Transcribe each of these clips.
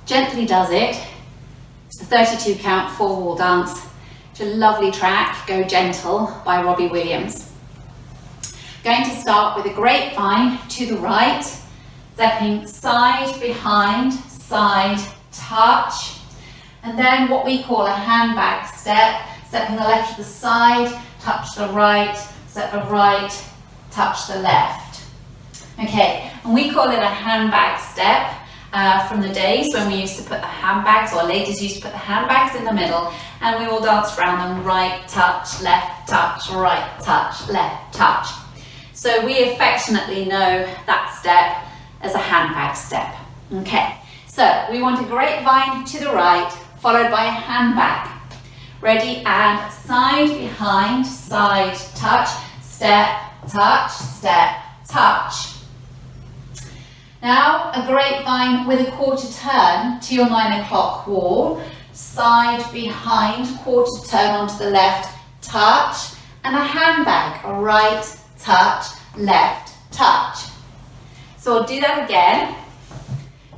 Gently Does It. It's a 32 count 4-wall dance. It's a lovely track, Go Gentle by Robbie Williams. Going to start with a grapevine to the right, stepping side, behind, side, touch, and then what we call a handbag step, stepping the left to the side, touch the right, step the right, touch the left. Okay, and we call it a handbag step from the days when we used to put the handbags, or ladies used to put the handbags in the middle, and we all danced around them, right touch, right touch, left touch. So we affectionately know that step as a handbag step. Okay, so we want a grapevine to the right, followed by a handbag. Ready, and side, behind, side, touch, step, touch, step, touch. Now a grapevine with a quarter turn to your 9 o'clock wall, side, behind, quarter turn onto the left, touch, and a handbag, a right, touch, left, touch. So I'll do that again.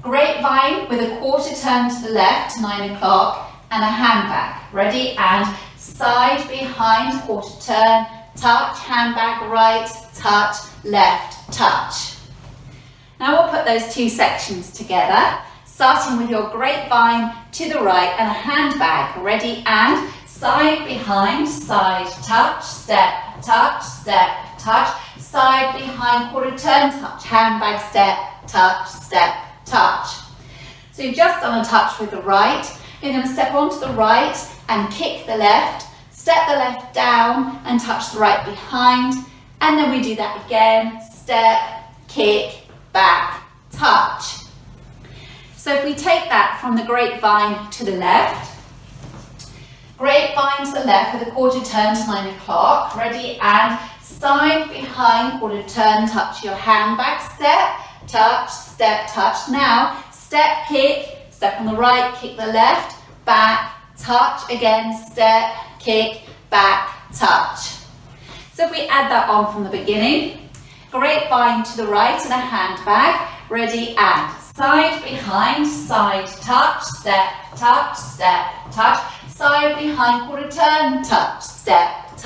Grapevine with a quarter turn to the left, 9 o'clock, and a handbag. Ready, and side, behind, quarter turn, touch, handbag, right, touch, left, touch. Now we'll put those two sections together, starting with your grapevine to the right and a handbag. Ready, and side, behind, side, touch, step, touch, side, behind, quarter turn, touch, handbag, step, touch. So you've just done a touch with the right. You're going to step onto the right and kick the left, step the left down and touch the right behind, and then we do that again, step, kick, back, touch. So if we take that from the grapevine to the left, grapevine to the left with a quarter turn to 9 o'clock, ready, and side, behind, quarter turn, touch your handbag, step, touch, step, touch. Now, step, kick, step on the right, kick the left, back, touch, again, step, kick, back, touch. So if we add that on from the beginning, grapevine to the right and a handbag, ready, and side, behind, side, touch, step, touch, side, behind, quarter turn, touch, step,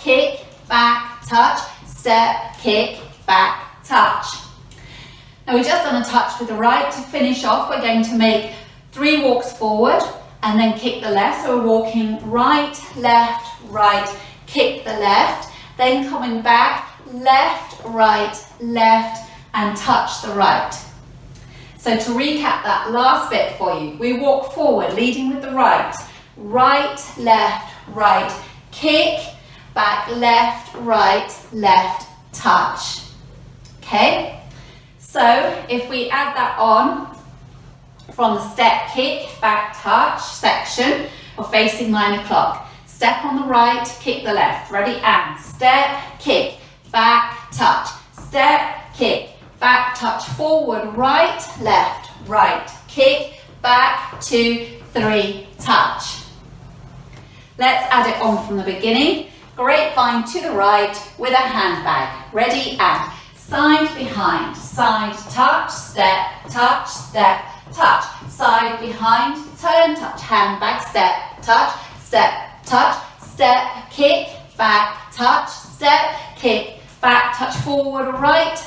kick, back, touch, step, kick, back, touch. Now we've just done a touch with the right. To finish off, we're going to make 3 walks forward and then kick the left. So we're walking right, kick the left, then coming back, left, and touch the right. So to recap that last bit for you, we walk forward, leading with the right, left, right, kick, back, left, touch. Okay? So if we add that on from the step, kick, back, touch section, we're facing 9 o'clock. Step on the right, kick the left, ready, and step, kick, back, touch, step, kick, back, touch, forward, right, kick, back, 2, 3, touch. Let's add it on from the beginning. Grapevine to the right with a handbag, ready, and side, behind, side, touch, step, touch, side, behind, turn, touch, handbag, step, touch, kick, back, touch, step, kick, back, touch, forward, right,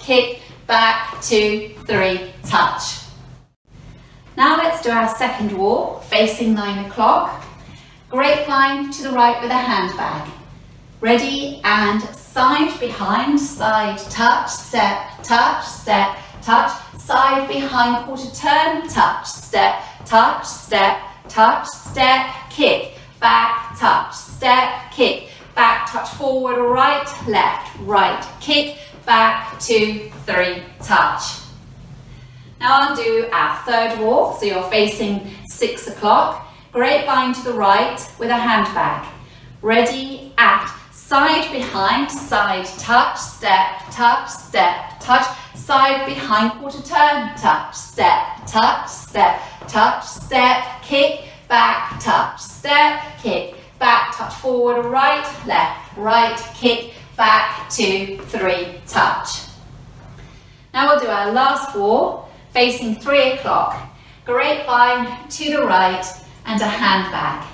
kick, back, 2, 3, touch. Now let's do our second wall, facing 9 o'clock. Grapevine to the right with a handbag. Ready, and side, behind, side, touch, step, touch, side, behind, quarter turn, touch, step, kick, back, touch, step, kick, back, touch, forward, right, kick, back, 2, 3, touch. Now I'll do our third wall, so you're facing 6 o'clock. Grapevine to the right with a handbag. Ready, and side, behind, side, touch, step, touch, side, behind, quarter turn, touch, step, kick, back, touch, step, kick, back, touch, forward, right, kick, back, 2, 3, touch. Now we'll do our last wall, facing 3 o'clock. Grapevine to the right and a handbag.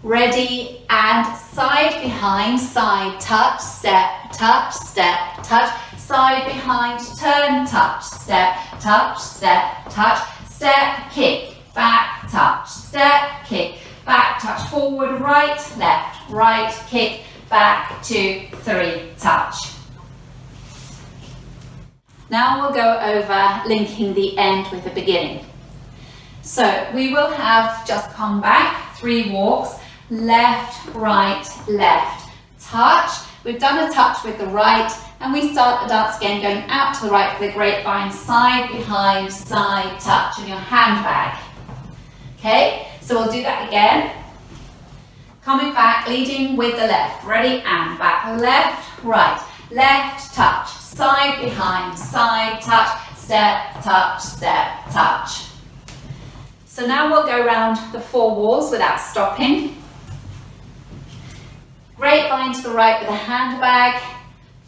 Ready, and side behind, side, touch, step, touch, step, touch, side behind, turn, touch, step, touch, step, touch, step, kick, back, touch, step, kick, back, touch, forward, right, left, right, kick, back, 2, 3, touch. Now we'll go over linking the end with the beginning. So we will have just come back, 3 walks, left, right, left, touch. We've done a touch with the right, and we start the dance again, going out to the right for the grapevine, side, behind, side, touch, and your handbag. Okay, so we'll do that again. Coming back, leading with the left. Ready, and back, left, right, left, touch, side, behind, side, touch, step, touch. So now we'll go around the 4 walls without stopping. Grapevine to the right with a handbag,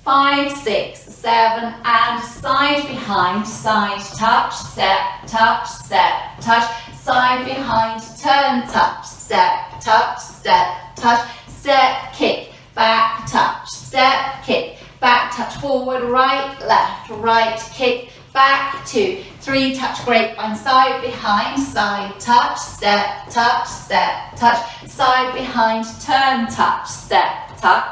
5, 6, 7, and side behind, side, touch, step, touch, side behind, turn, touch, step, step, kick, back, touch, step, kick, back, touch, forward, right, left, right, kick, back, 2, 3, touch, grapevine, side behind, side, touch, step, touch, side behind, turn, touch, step,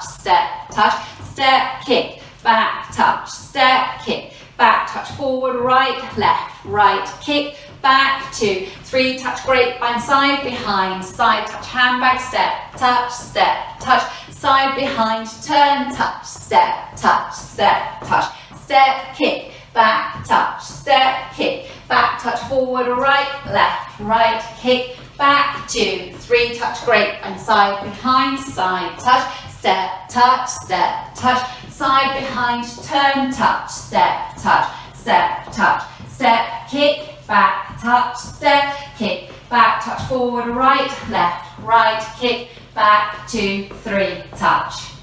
step, kick, back, touch, step, kick, back, touch, forward, right, left, right, kick, back, 2, 3, touch, grapevine, side behind, side, touch, handbag, step, touch, side behind, turn, touch, step, step, kick, back, touch, step, kick, back, touch, forward, right, left, right, kick, back, 2, 3, touch, grapevine, side behind, side, touch, step, side behind, turn, touch, step, step, kick, back, touch, step, kick, back, touch, forward, right, left, right, kick, back, 2, 3, touch.